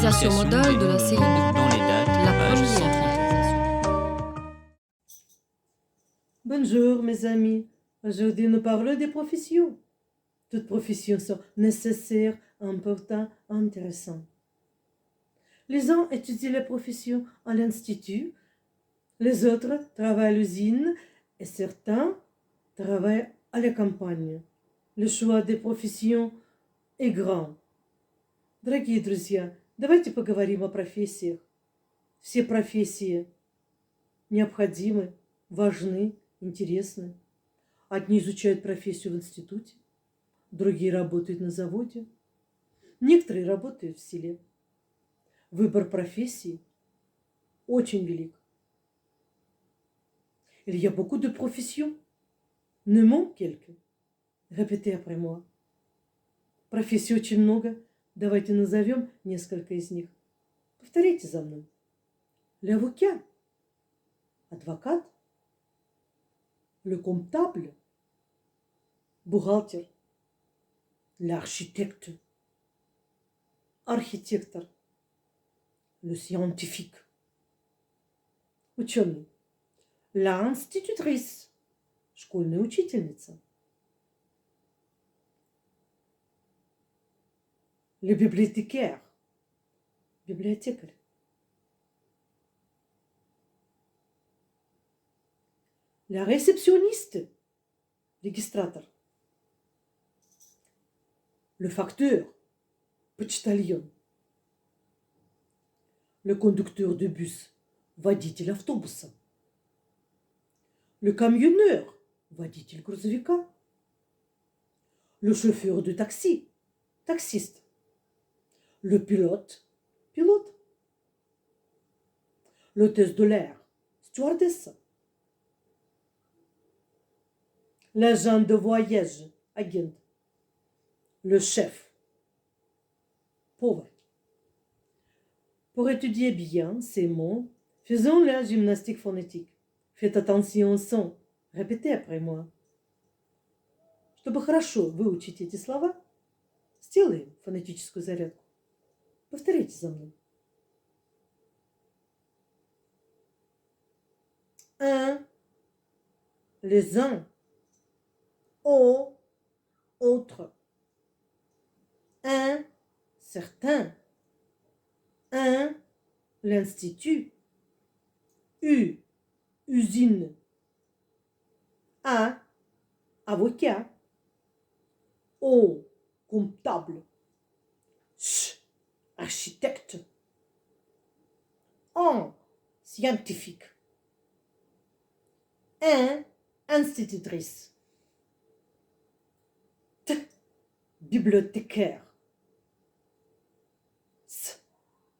réalisation modale de la série B. Dans les dates, La page première réalisation. Bonjour mes amis, aujourd'hui nous parlons des professions. Toutes professions sont nécessaires, importantes, intéressantes. Les uns étudient les professions à l'institut, les autres travaillent à l'usine et certains travaillent à la campagne. Le choix des профессий est grand. Дорогие друзья, давайте поговорим о профессиях. Все профессии необходимы, важны, интересны. Одни изучают профессию в институте, другие работают на заводе, некоторые работают в селе. Выбор профессии очень велик. Il y a beaucoup de professions. Nommons quelques. Répétez après moi. Профессий очень много. Давайте назовем несколько из них. Повторите за мной. L'avocat. Адвокат. Le comptable. Бухгалтер. L'architecte. Архитектор. Le scientifique. Ученый. L'institutrice. Школьная учительница. Le bibliothécaire. Библиотекарь. La réceptionniste. Регистратор. Le facteur. Почтальон. Le conducteur de bus. Водитель автобуса. Le camionneur. Водитель грузовика. Le chauffeur de taxi. Таксист. Le pilote. Pilote. L'hôtesse de l'air. Stewardesse. L'agent de voyage. Agent. Le chef. Повар. Pour étudier bien ces mots, faisons la gymnastique phonétique. Faites attention au son. Répétez après moi. Чтобы хорошо выучить эти слова, сделаем фонетическую зарядку. Повторите за мной. Un, les uns, au, autre. Un, certain. Un, l'institut. Usine. Un, avocat. Comptable. Architecte. Scientifique. Institutrice. Bibliothécaire.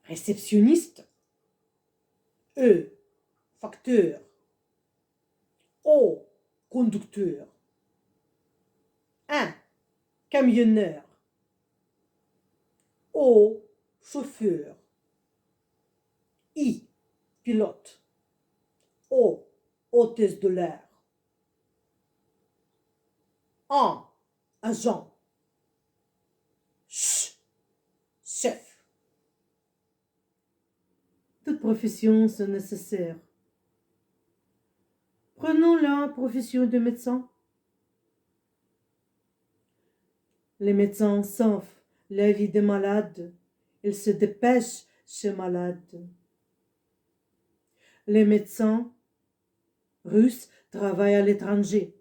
Réceptionniste. Facteur. Conducteur. Camionneur. Chauffeur. Pilote. Hôtesse de l'air. Agent. Chef. Toutes professions sont nécessaires. Prenons la profession de médecin. Les médecins sauvent la vie des malades. Ils se dépêchent chez malades. Les médecins russes travaillent à l'étranger.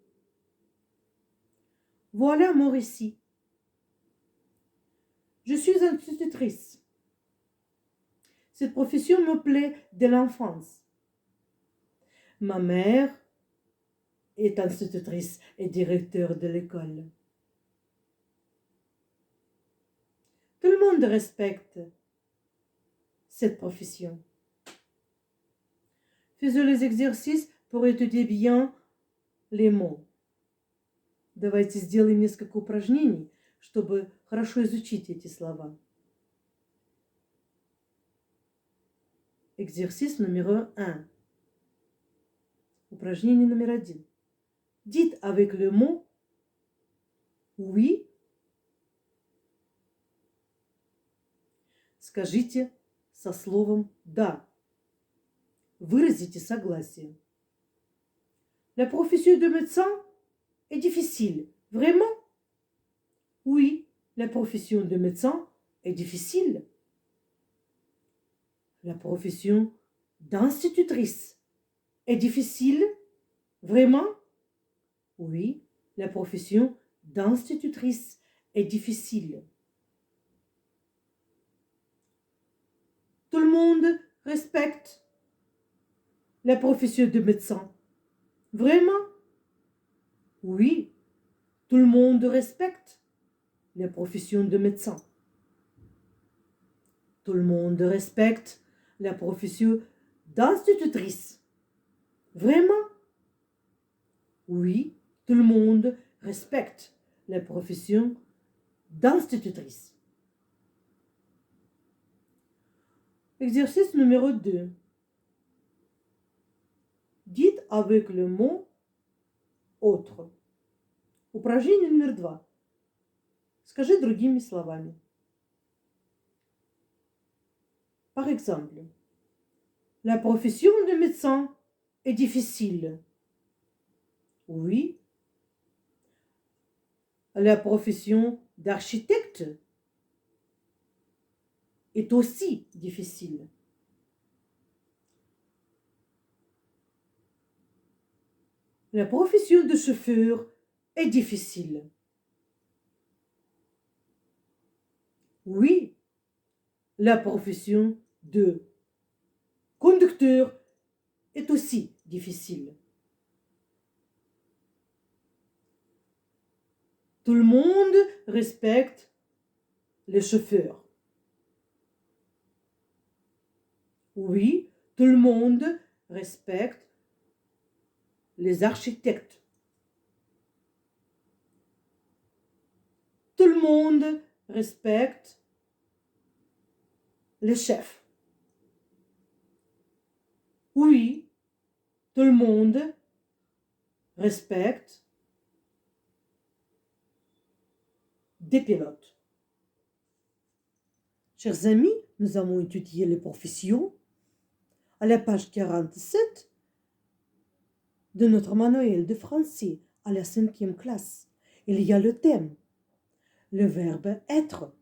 Voilà mon récit. Je suis institutrice. Cette profession me plaît dès l'enfance. Ma mère est institutrice et directeur de l'école. Tout le monde respecte cette profession. Faisons les exercices pour étudier bien les mots. Давайте сделаем несколько упражнений, чтобы хорошо изучить эти слова. Exercice numéro 1. Упражнение номер 1. Dites avec le mot oui. скажите со словом «да». Выразите согласие. La profession de médecin est difficile. Vraiment? Oui, la profession de médecin est difficile. La profession d'institutrice est difficile. Vraiment? Oui, la profession d'institutrice est difficile. Tout le monde respecte la profession de médecin. Vraiment? Oui, tout le monde respecte la profession de médecin. Tout le monde respecte la profession d'institutrice. Vraiment? Oui, tout le monde respecte la profession d'institutrice. Exercice numéro 2. Dites avec le mot autre. Упражнение номер 2. Скажи другими словами. Par exemple, la profession de médecin est difficile. Oui. La profession d'architecte est aussi difficile. La profession de chauffeur est difficile. Oui, la profession de conducteur est aussi difficile. Tout le monde respecte les chauffeurs. Oui, tout le monde respecte les architectes. Tout le monde respecte les chefs. Oui, tout le monde respecte des pilotes. Chers amis, nous avons étudié les professions. À la page 47 de notre manuel de français à la 5e classe, il y a le thème, le verbe être.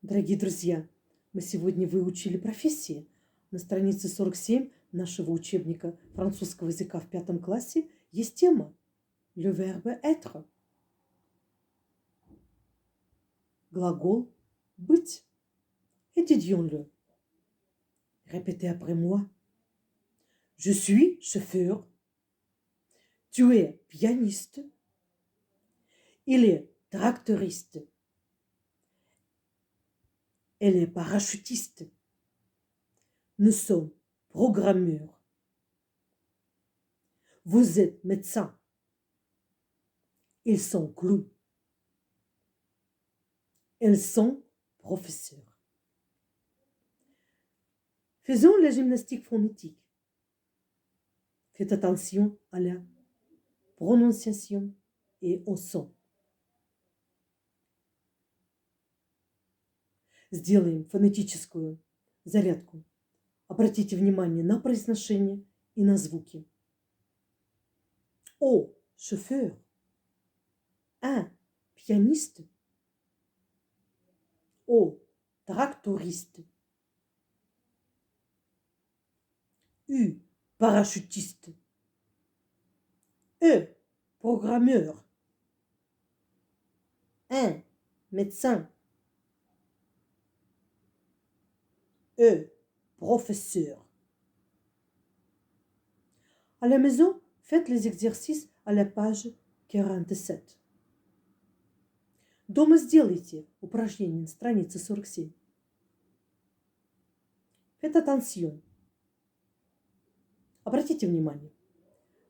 Дорогие друзья, мы сегодня выучили профессии. На странице 47 нашего учебника французского языка в 5 классе есть тема le verbe être. Глагол быть. Étudions-le. Répétez après moi. Je suis chauffeur. Tu es pianiste. Il est tracteuriste. Elle est parachutiste. Nous sommes programmeurs. Vous êtes médecin. Ils sont clowns. Elles sont professeurs. Faisons la gymnastique phonétique. Faites attention à la prononciation et au son. Сделаем фонетическую зарядку. Обратите внимание на произношение и на звуки. О, chauffeur. Un, pianiste. O, tractoriste. U, parachutiste. E, programmeur. Un, médecin. E, professeur. À la maison, faites les exercices à la page 47. Дома сделайте упражнение на странице 47. Faites attention. Обратите внимание.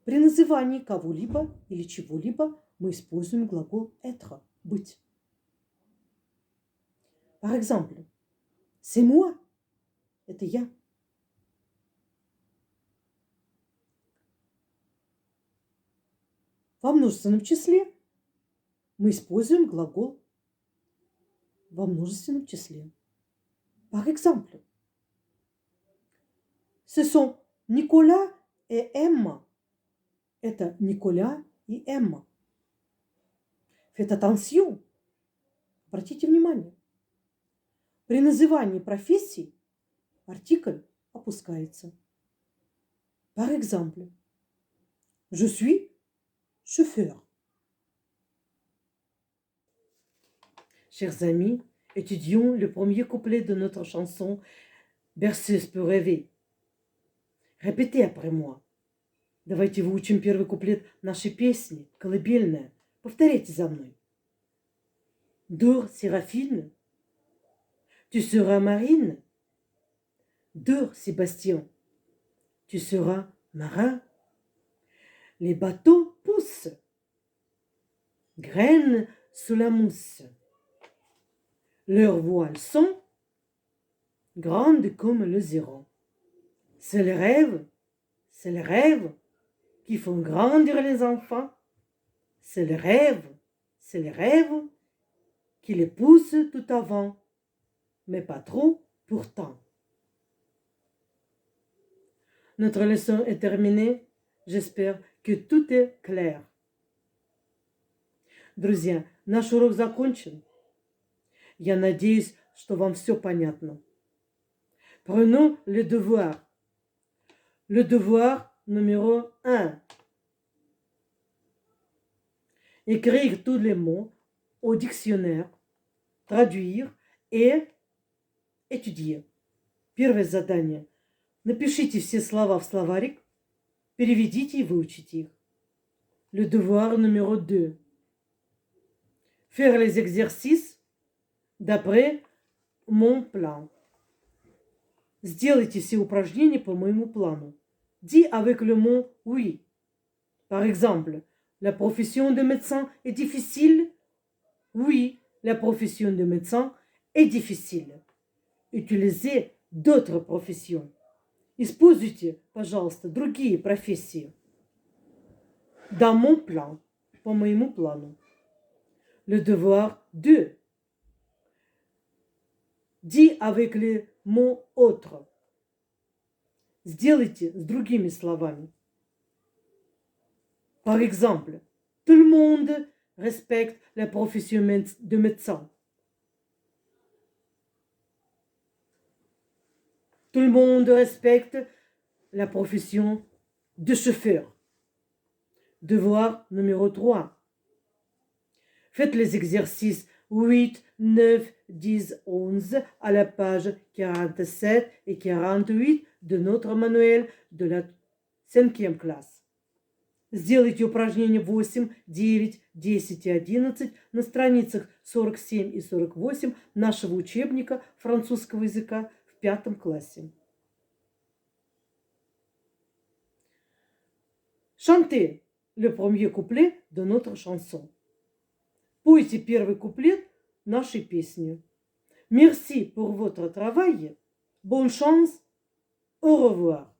При назывании кого-либо или чего-либо мы используем глагол être, быть. Par exemple, c'est moi. Это я. Во множественном числе мы используем глагол во множественном числе. Par exemple, ce sont Nicolas et Emma. Это Николя и Эмма. Faites attention. Обратите внимание. При назывании профессий артикль опускается. Par exemple, je suis chauffeur. Chers amis, étudions le premier couplet de notre chanson «Berceuse peut rêver». Репетите après moi. Давайте выучим первый куплет нашей песни «Колыбельная». Повторите за мной. Dors, Séraphine, tu seras marine. Dors, Sébastien, tu seras marin. Les bateaux poussent, graines sous la mousse. Leurs voiles sont grandes comme le zéro. C'est les rêves qui font grandir les enfants. C'est les rêves qui les poussent tout avant, mais pas trop pourtant. Notre leçon est terminée. J'espère que tout est clair. Друзья, наш урок закончен. Я надеюсь, что вам все понятно. Prenons le devoir. Le devoir numéro 1. Écrire tous les mots au dictionnaire, traduire et étudier. Первое задание. Напишите все слова в словарик, переведите и выучите их. Le devoir numéro 2. Faire les exercices d'après mon plan. Сделайте все упражнения по моему плану. Dis avec le mot oui. Par exemple, la profession de médecin est difficile. Oui, la profession de médecin est difficile. Utilisez d'autres professions. Используйте, пожалуйста, другие профессии. Dans mon plan, по моему плану. Le devoir 2. Dis avec le mot autre. Сделайте с другими словами. Par exemple, tout le monde respecte la profession de médecin. Tout le monde respecte la profession de chauffeur. Devoir numéro 3. Faites les exercices 8, 9, 10, 11 à la page 47 et 48 de notre manuel de la 5e classe. Сделайте упражнения 8, 9, 10 и 11 на страницах 47 и 48 нашего учебника французского языка в 5 классе. Chantez le premier couplet de notre chanson. Пойте первый куплет нашей песни. Merci pour votre travail. Bonne chance. Au revoir.